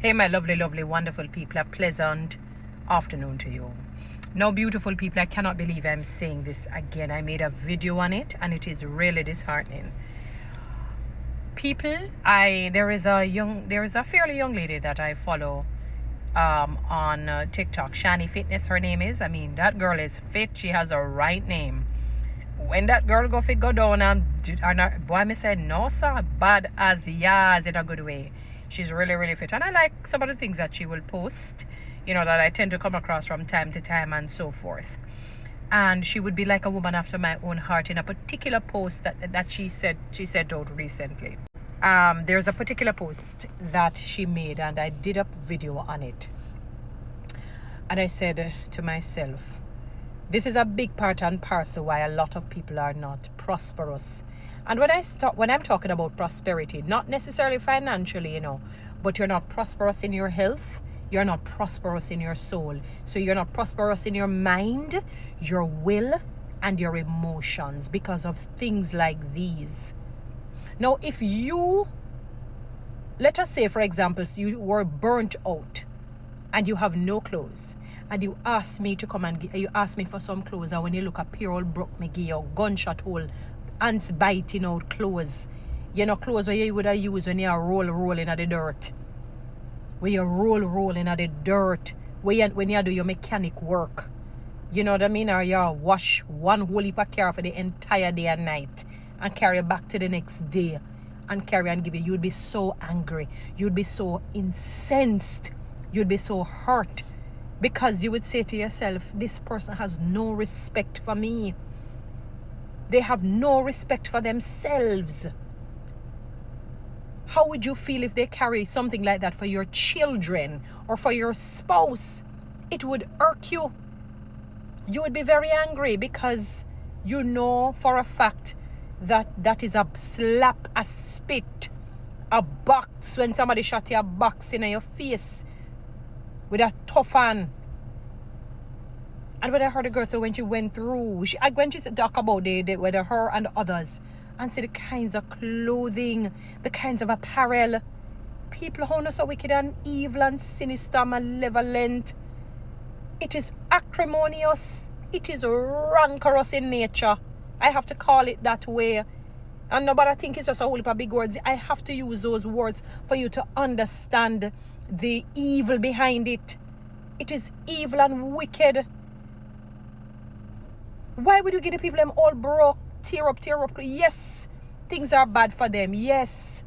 Hey, my lovely, lovely, wonderful people, a pleasant afternoon to you. Now, beautiful people, I cannot believe I'm saying this again. I made a video on it and it is really disheartening. People, there is a fairly young lady that I follow on TikTok. Shani Fitness, her name is. I mean, that girl is fit. She has a right name. When that girl go down and boy, me said no sir, bad as yas in a good way. She's really, really fit. And I like some of the things that she will post, that I tend to come across from time to time and so forth. And she would be like a woman after my own heart in a particular post that she sent out recently. There's a particular post that she made and I did a video on it. And I said to myself, this is a big part and parcel why a lot of people are not prosperous. And when I'm talking about prosperity, not necessarily financially, but you're not prosperous in your health, you're not prosperous in your soul. So you're not prosperous in your mind, your will, and your emotions because of things like these. Now, if you, let us say, for example, you were burnt out and you have no clothes, and you ask me to come and you ask me for some clothes, and when you look at pure old bruk, me give you gunshot hole, ants biting out clothes. Clothes where you would have used when you are rolling at the dirt. Where you rolling at the dirt. When you do your mechanic work. You know what I mean? Or you wash one whole heap of car for the entire day and night and carry it back to the next day and carry and give you. You'd be so angry. You'd be so incensed. You'd be so hurt. Because you would say to yourself, this person has no respect for me. They have no respect for themselves. How would you feel if they carry something like that for your children or for your spouse? It would irk you. You would be very angry because you know for a fact that is a slap, a spit, a box. When somebody shot you a box in your face with a tough hand. And when I heard the girl, so when she went through, when she talk about whether her and others, and see the kinds of clothing, the kinds of apparel, people who are so wicked and evil and sinister, malevolent. It is acrimonious. It is rancorous in nature. I have to call it that way. And nobody think it's just a whole heap of big words. I have to use those words for you to understand the evil behind it. It is evil and wicked. Why would you give the people them all broke, tear up? Yes, things are bad for them. Yes,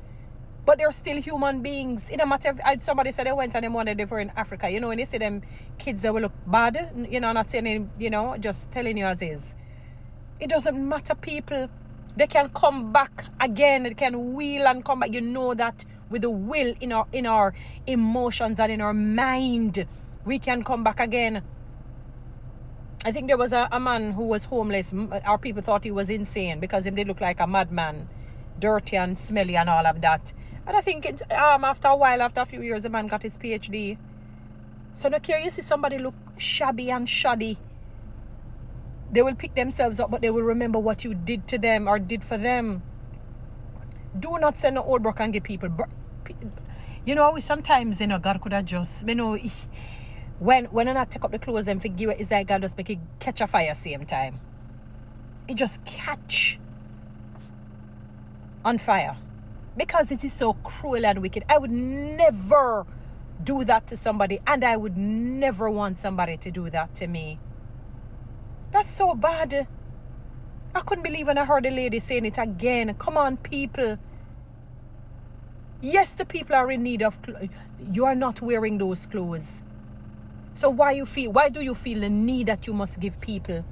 but they're still human beings. It don't matter if somebody said they went and they wanted they were in Africa. When they see them kids that will look bad, not saying, just telling you as is. It doesn't matter, people. They can come back again. They can wheel and come back. You know that with the will in our emotions and in our mind, we can come back again. I think there was a man who was homeless. Our people thought he was insane because him did look like a madman, dirty and smelly and all of that. And I think after a while, after a few years, the man got his PhD. So no care you see somebody look shabby and shoddy, they will pick themselves up, but they will remember what you did to them or did for them. Do not send no old brook and give people. Sometimes God could have just when I not take up the clothes and forgive it, it's like God just make it catch a fire same time. It just catch on fire. Because it is so cruel and wicked. I would never do that to somebody, and I would never want somebody to do that to me. That's so bad. I couldn't believe when I heard the lady saying it again. Come on, people. Yes, the people are in need of clothes. You are not wearing those clothes. So why do you feel the need that you must give people?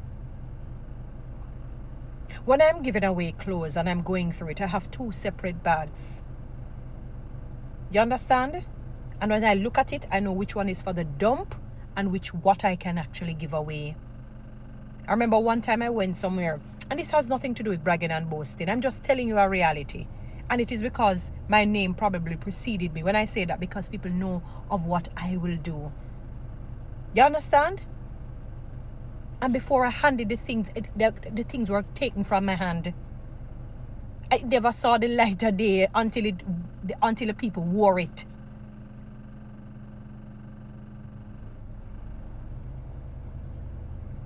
When I'm giving away clothes and I'm going through it, I have 2 separate bags. You understand? And when I look at it, I know which one is for the dump and what I can actually give away. I remember one time I went somewhere, and this has nothing to do with bragging and boasting. I'm just telling you a reality. And it is because my name probably preceded me when I say that, because people know of what I will do. You understand? And before I handed the things, the things were taken from my hand. I never saw the light of day until the people wore it.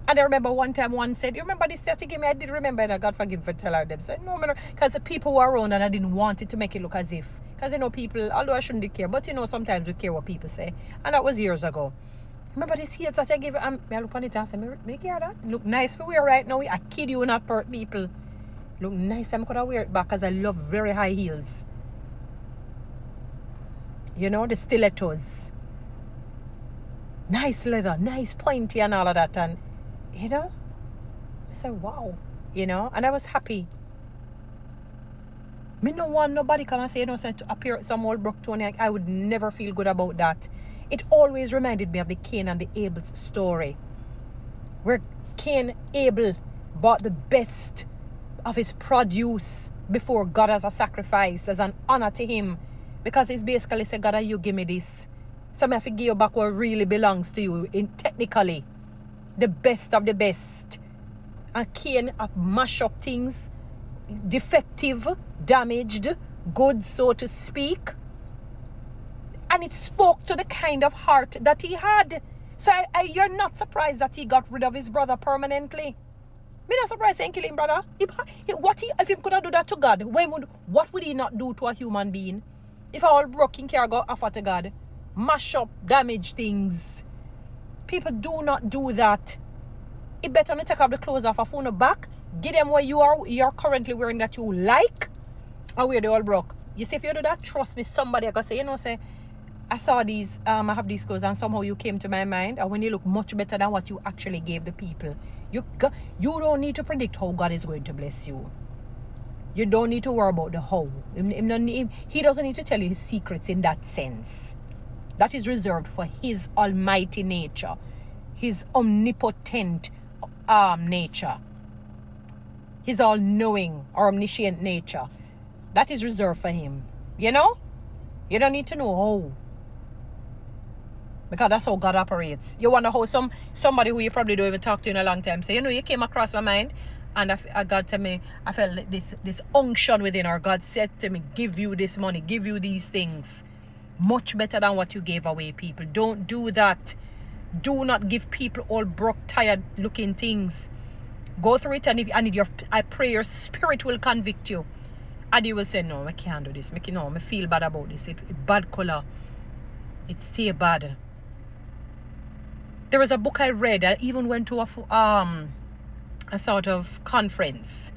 And I remember one time one said, you remember this that you gave me? I did remember, and God forgive for tell her them. Said, no, because the people were around and I didn't want it to make it look as if. Because, people, although I shouldn't care, but, sometimes we care what people say. And that was years ago. Remember this heels that I gave you? I look on it and say, me care that? Look nice for wear right now. I kid you not, people. Look nice. I could wear it back because I love very high heels. The stilettos. Nice leather, nice pointy and all of that. And, I said, wow. And I was happy. Me no want nobody come and say, say to appear some old bruk Toni. I would never feel good about that. It always reminded me of the Cain and the Abel's story. Where Abel bought the best of his produce before God as a sacrifice, as an honor to him. Because it's basically said, God, you give me this. So I have to give you back what really belongs to you, technically. The best of the best. And Cain mash up things, defective, damaged, goods, so to speak. And it spoke to the kind of heart that he had. So you're not surprised that he got rid of his brother permanently. Me not surprised saying kill him, brother. If he could have do that to God, what would he not do to a human being? If all broken care go offer to God, mash up, damage things. People do not do that. It better not take off the clothes off a phone back. Give them what you're currently wearing that you like, and wear the all broke. You see, if you do that, trust me, somebody I gonna say, say, I saw these, I have these clothes, and somehow you came to my mind, and when you look much better than what you actually gave the people, you don't need to predict how God is going to bless you. You don't need to worry about the how. He doesn't need to tell you his secrets in that sense. That is reserved for his almighty nature, his omnipotent nature, his all-knowing or omniscient nature. That is reserved for him. You don't need to know how. Because that's how God operates. You wonder how somebody who you probably don't even talk to in a long time say, you came across my mind, and God said me, I felt this unction within her. God said to me, give you this money, give you these things. Much better than what you gave away, people. Don't do that. Do not give people all broke, tired looking things. Go through it, and I pray your spirit will convict you. And you will say, no, I can't do this. I feel bad about this. It's bad color. It's still bad. There was a book I read. I even went to a sort of conference,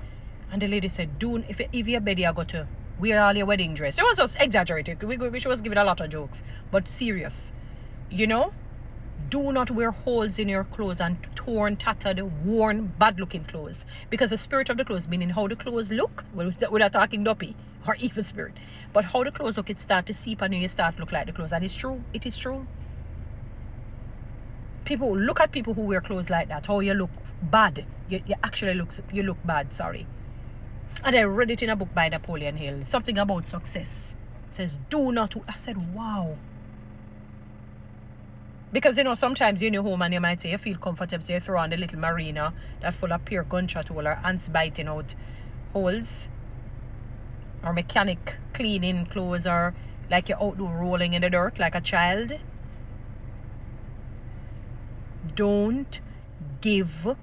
and the lady said, if you're ready, I go to wear all your wedding dress. It was just exaggerated. She was giving a lot of jokes, but serious. Do not wear holes in your clothes and torn, tattered, worn, bad-looking clothes, because the spirit of the clothes, meaning how the clothes look, without talking duppy or evil spirit, but how the clothes look, it start to seep and you start to look like the clothes. And it's true. It is true. People look at people who wear clothes like that. How you look bad. You look bad. Sorry. And I read it in a book by Napoleon Hill. Something about success. It says, do not. I said, wow. Because, sometimes you're in your home and you might say you feel comfortable. So you throw on the little marina that full of pure gunshot hole or ants biting out holes. Or mechanic cleaning clothes, or like you're outdoor rolling in the dirt like a child. Don't give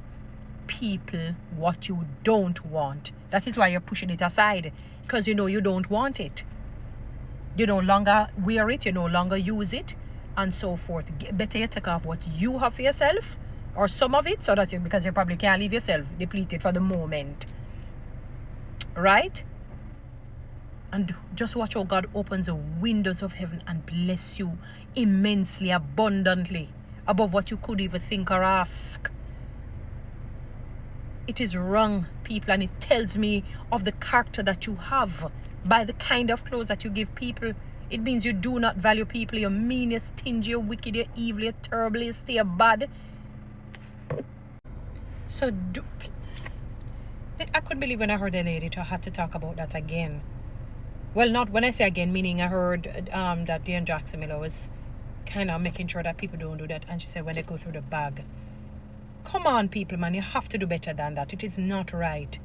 people what you don't want. That is why you're pushing it aside, because you don't want it. You no longer wear it, you no longer use it, and so forth. Better you take off what you have for yourself, or some of it, because you probably can't leave yourself depleted for the moment, right? And just watch how God opens the windows of heaven and bless you immensely, abundantly, above what you could even think or ask. It is wrong, people, and it tells me of the character that you have by the kind of clothes that you give people. It means you do not value people. You're mean, you're stingy, you're wicked, you're evil, you're terrible, you stay bad. So I couldn't believe when I heard the lady had to talk about that again. Well, not when I say again, meaning I heard that Dean Jackson Miller was kind of making sure that people don't do that. And she said when they go through the bag. Come on, people, man. You have to do better than that. It is not right.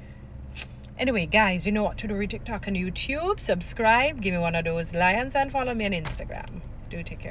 Anyway, guys, you know what to do. TikTok and YouTube. Subscribe. Give me one of those lions and follow me on Instagram. Do take care.